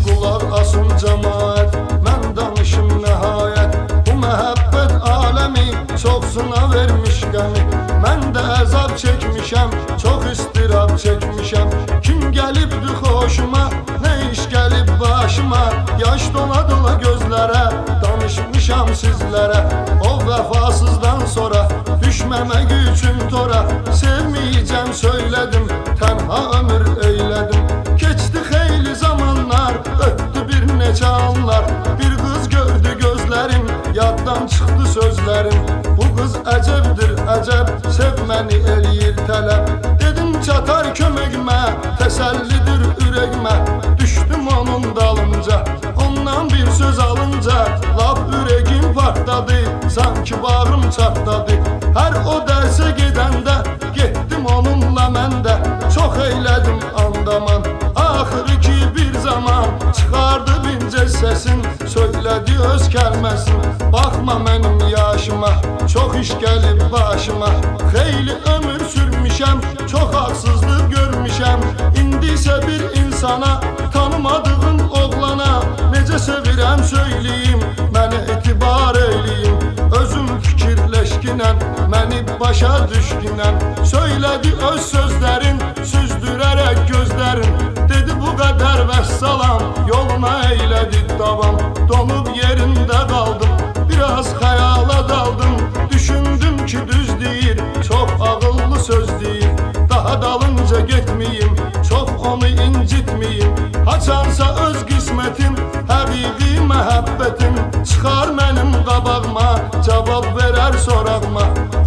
Qulaq asın cəmaət, mən danışım nəhayət. Bu məhəbbət aləmi çox sına vermiş qəmi. Mən də əzab çəkmişəm, çox istirab çəkmişəm. Kim gəlibdi xoşuma, nə iş gəlib başıma. Yaş dola dola gözlərə, danışmışam sizlərə. O vəfasızdan sonra düşməmək üçün tora. Sevməyəcəm söylədim, tənha ömür eylədim. Keçdi xeyli zamanlar, ötdü bir neçə anlar. Bir qız gördü gözlərim, yaddan çıxdı sözlərim. Bu qız əcəbdir əcəb, sevməni eləyir tələb. Dedim çatar köməkmə, təsəllidir ürəkmə. Düşdüm onun dalınca, ondan bir söz alınca. Lap ürəgim partladı, sanki bağrım çatladı. Hər o dərsə gedəndə, getdim onunla mən də. Çox eylədim andaman, axırı ki bir zaman çıxardı bincə səsin, söylədi öz kəlməsin. Baxma mənim yaşıma, çox iş gəlib başıma. Xeyli ömür sürmüşəm, çox haqsızlıq görmüşəm. İndi isə bir insana, tanımadığım oğlana necə sevirəm söyləyim, mənə etibar eyləyim. Özüm fikirləşkinən, məni başa düşkünən. Söylədi öz sözlərin, süzdürərək gözlərin. Dedi bu qədər vəssalam, yoluna eylədi davam. Donub yerində qaldım, biraz xəyala daldım. Düşündüm ki düz deyir, çox ağıllı söz deyir. Daha dalınca getməyim, çox onu incitməyim. Haçansa öz qismətim, həqiqi məhəbbətim. Çıxar mənim qabağıma, cavab verər sorağıma.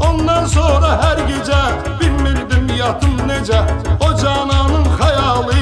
Ondan sonra hər gecə bilmirdim yatım necə. O cananın xəyalı,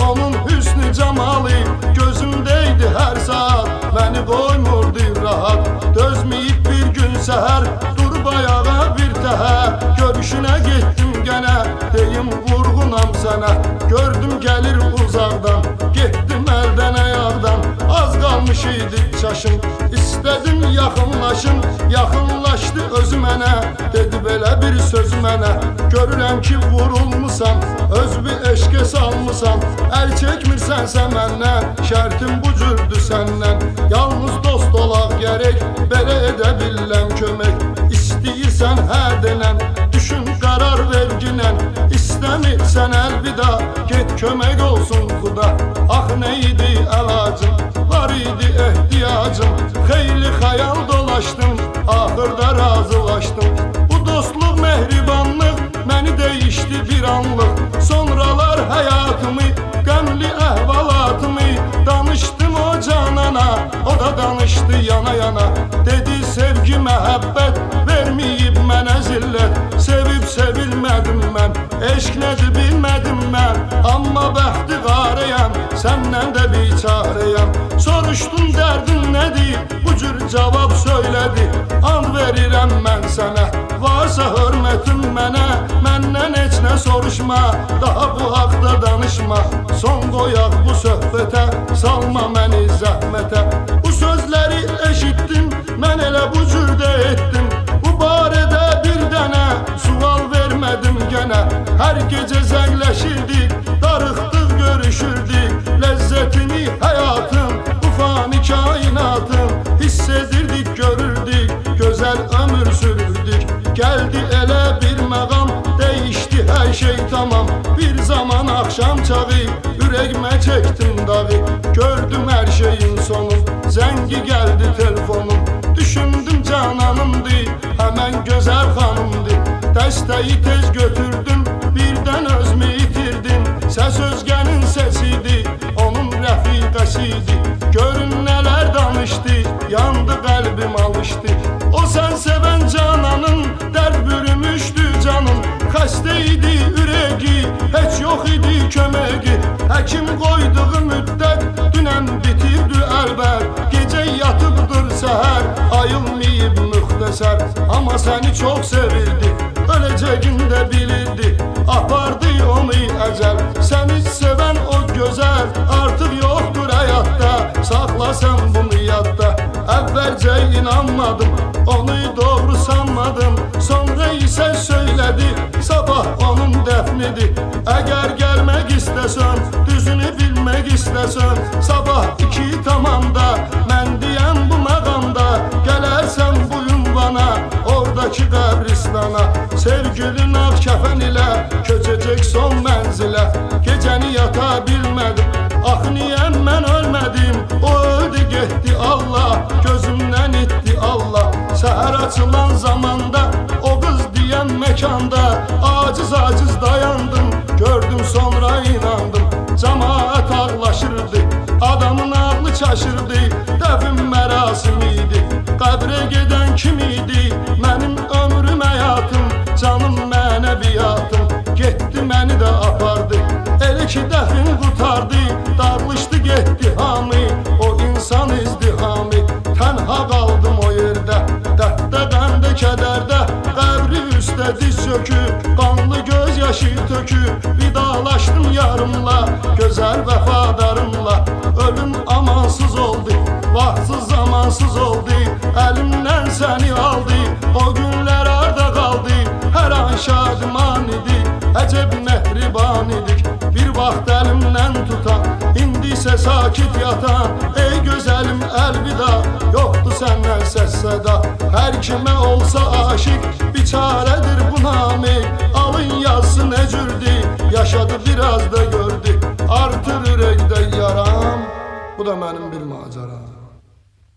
onun hüsnü cəmalı gözümdəydi hər saat, məni qoymurdu rahat. Dözməyib bir gün səhər, durub ayağa bir təhər. Görüşünə getdim gənə, deyim vurğunam sənə. Gördüm gəlir uzaqdan, getdim əldən ayaqdan. Az qalmış idi çaşım, istədim yaxınlaşım. Yaxınlaşdı özü mənə, dedi belə bir söz mənə. Görürəm ki vurulmusan, öz bir eşqə salmısan. Əl çəkmirsənsə məndən, şərtim bu cürdür səndən. Yalnız dost olaq gərək, belə edə biləm kömək. İstəyirsən hə denən, düşün qərar verginən. İstəmirsən əlvida, get kömək olsun xuda. Ax nə idi əlacım, var idi ehtiyacım. Xeyli xəyal dolaşdım, axırda razılaşdım. Bu dostluq, mehribanlıq məni dəyişdi bir anlıq. Sonralar həyatımı, qəmli əhvalatımı danışdım o canana, o da danışdı yana yana. Dedi sevgi məhəbbət verməyib mənə zillət. Sevib sevilmədim mən, eşq nədir bilmədim mən. Amma bəxti qarəyəm, səndən də biçarəyəm. Soruşdum dərdin nədir, bu cür cavab söylədi. And verirəm mən sənə, varsa hörmətin mənə. Məndən heç nə soruşma, daha bu haqda danışma. Son qoyaq bu söhbətə, salma məni zəhmətə. Bu sözləri eşitdim, mən elə bu cürdə etdim. Bu barədə bir dənə sual vermədim gənə. Hər gecə zəngləşirdik, darıxdıq görüşürdük. Ləzzətini həyatın, bu fani kainatın hiss edirdik, görürdük, gözəl ömür sürürdük. Gəldi elə bir məqam, dəyişdi hər şey tamam. Bir zaman axşam çağı, ürəkmə çəkdim dağı. Gördüm hər şeyin sonun, zəngi gəldi telefonum. Düşündüm cananımdı, həmən gözəl xanımdı. Dəstəyi tez götürdüm, birdən özümü itirdim. Səs özgənin səsiydi, onun rəfiqəsiydi. Görün nələr danışdı, yandı qəlbim alışdı. O sən sevən cananın, dərd bürümüşdü canın. Xəstə idi ürəgi, heç yox idi köməgi. Həkim qoyduğu müddət, dünən bitirdi əlbət. Gecə yatıbdır səhər, ayılmayıb müxtəsər. Amma səni çox sevirdi, öləcəgində bilirdi. Apardı onu əcəl, səni sevən o gözəl. Artıq yoxdur həyatda, saxla sən bunu yadda. Əvvəlcə inanmadım, onu doğru sanmadım. Sonra isə söylədi, sabah onun dəfnidir. Əgər gəlmək istəsən, düzünü bilmək istəsən, sabah gedəcək son mənzilə. Gecəni yata bilmədim, axı niyə mən ölmədim? O öldü getdi Allah, gözümdən itdi Allah. Səhər açılan zamanda, o qız deyən məkanda aciz dayandım, gördüm sonra inandım. Cəmaət ağlaşırdı, adamın ağlı çaşırdı. Dəfn mərasimi idi, qəbrə gedən kim idi? Mənim ömrüm həyatım, canım mənəviyyatım. Getdi məni də apardı, elə ki dəfn qutardı. Dağılışdı getdi hamı, o insan izdihamı. Tənha qaldım o yerdə, dərddə, qəmdə, kədərdə. Qəbri üstə diz çöküb, qanlı göz yaşı töküb. Vidalaşdım yarımla, gözəl vəfadarımla. Ölüm amansız oldu, vaxtsız zamansız oldu. Əlimdən səni aldı, o günlər arda qaldı. Hər an şadiman idi, əcəb mehriban idik. Bir vaxt əlimdən tutan, indi isə sakit yatan. Ey gözəlim əlvida, yoxdur səndən səs səda. Hər kimə olsa aşiq, biçarədir bu namik. Alın yazsın necürdü, yaşadı biraz da gördü. Artır ürəkdə yaram, bu da mənim bir macəram.